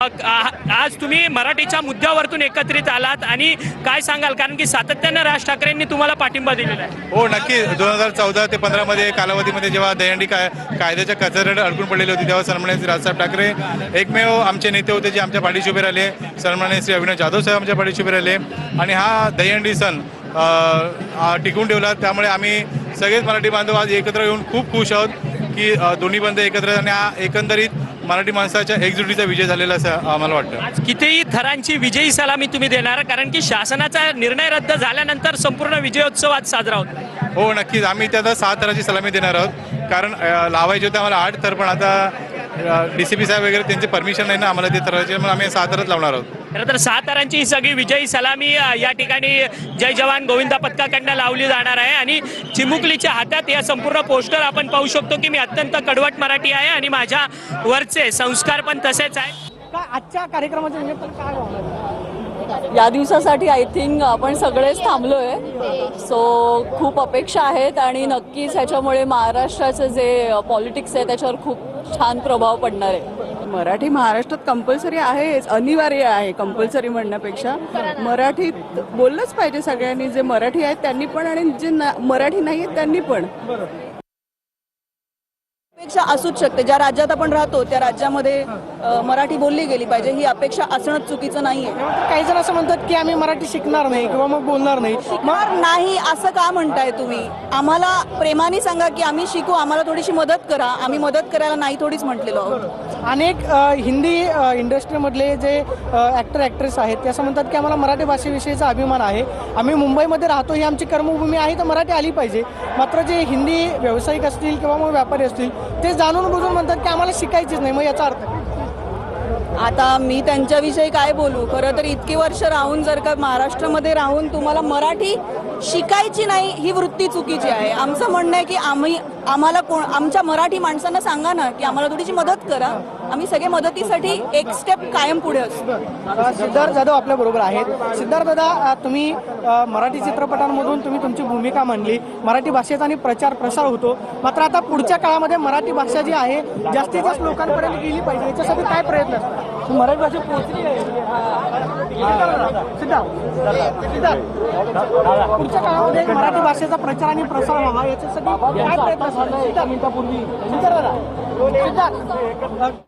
आज तुम्ही मराठीच्या मुद्द्यावरतून एकत्रित आलात आणि काय सांगाल, कारण की सातत्याने राज ठाकरेंनी तुम्हाला पाठिंबा दिलेला आहे. हो नक्की 2014 ते 15 मध्ये कालावधीमध्ये जेव्हा दहीहंडी कायद्याच्या कचऱ्यात अडकून पडलेली होती तेव्हा सन्माननीय राजसाहेब ठाकरे एकमेव आमचे नेते होते जे आमच्या पाठीशी उभे राहिले. सन्माननीय श्री अविनाश जाधव साहेब आमच्या पाठीशी उभे राहिले आणि हा दहीहंडी सण टिकवून ठेवला. त्यामुळे आम्ही सगळेच मराठी बांधव आज एकत्र येऊन खूप खुश आहोत की दोन्ही बंध एकत्र आणि हा एकंदरीत मराठी माणसाच्या एकजुटीचा विजय झालेला असं आम्हाला वाटतं. आज कितीही थरांची विजयी सलामी तुम्ही देणार, कारण की शासनाचा निर्णय रद्द झाल्यानंतर संपूर्ण विजयोत्सव आज साजरा होतो. हो नक्कीच आम्ही त्याला 6 थराची सलामी देणार आहोत, कारण लावायचे होते आम्हाला 8 थर, पण आता DCP साहेब वगैरे त्यांचे परमिशन नाही ना आम्हाला ते थराचे, म्हणून आम्ही 6 थरच लावणार आहोत. खरं तर 6 थरांची ही सगळी विजयी सलामी या ठिकाणी जय जवान गोविंदा पथकाकडनं लावली जाणार आहे आणि चिमुकलीच्या हातात या संपूर्ण पोस्टर आपण पाहू शकतो की मी अत्यंत कडवट मराठी आहे आणि माझ्या वरचे संस्कार पण तसेच आहेत. काय आजच्या कार्यक्रमाच्या निमित्तानं काय होणार? या दिवसासाठी आय थिंक आपण सगळेच थांबलोय. सो खूप अपेक्षा आहेत आणि नक्कीच ह्याच्यामुळे महाराष्ट्राचं जे पॉलिटिक्स आहे त्याच्यावर खूप छान प्रभाव पडणार आहे. मराठी महाराष्ट्रात कंपल्सरी आहे, अनिवार्य आहे. कंपल्सरी म्हणण्यापेक्षा मराठीत बोललंच पाहिजे सगळ्यांनी. जे मराठी आहेत त्यांनी पण आणि जे मराठी नाही आहेत त्यांनी पण. अपेक्षा असूच शकते. ज्या राज्यात आपण राहतो त्या राज्यामध्ये मराठी बोलली गेली पाहिजे ही अपेक्षा असणं चुकीचं नाहीये. काही जण असं म्हणतात की आम्ही मराठी शिकणार नाही किंवा मग बोलणार नाही. शिकणार नाही असं का म्हणताय तुम्ही? आम्हाला प्रेमाने सांगा की आम्ही शिकू, आम्हाला थोडीशी मदत करा. आम्ही मदत करायला नाही थोडीच म्हटलेलो आहोत. अनेक हिंदी इंडस्ट्रीमधले जे ॲक्टर ॲक्ट्रेस आहेत ते असं म्हणतात की आम्हाला मराठी भाषेविषयीचा अभिमान आहे. आम्ही मुंबईमध्ये राहतो, ही आमची कर्मभूमी आहे, तर मराठी आली पाहिजे. मात्र जे हिंदी व्यावसायिक असतील किंवा मग व्यापारी असतील ते जाणून बुजून म्हणतात की आम्हाला शिकायचीच नाही. मग याचा अर्थ आता मी त्यांच्याविषयी काय बोलू? खरं तर इतकी वर्ष राहून जर का महाराष्ट्रामध्ये राहून तुम्हाला मराठी शिकायची नाही ही वृत्ती चुकीची आहे. आमचं म्हणणं आहे की आम्हाला आमच्या मराठी माणसांना सांगा ना की आम्हाला थोडीशी मदत करा. आम्ही सगळे मदतीसाठी एक स्टेप कायम पुढे असतो. सिद्धार्थ जाधव आपल्या बरोबर आहेत. सिद्धार्थ दादा, तुम्ही मराठी चित्रपटांमधून तुम्ही तुमची भूमिका मांडली, मराठी भाषेचा आणि प्रचार प्रसार होतो. मात्र आता पुढच्या काळामध्ये मराठी भाषा जी आहे जास्तीत जास्त लोकांपर्यंत गेली पाहिजे, याच्यासाठी काय प्रयत्न असतात? मराठी भाषा पोहोचली सिद्धार्थ, पुढच्या काळामध्ये मराठी भाषेचा प्रचार आणि प्रसार व्हावा याच्यासाठी काय प्रयत्न असतात? सिद्धार्थ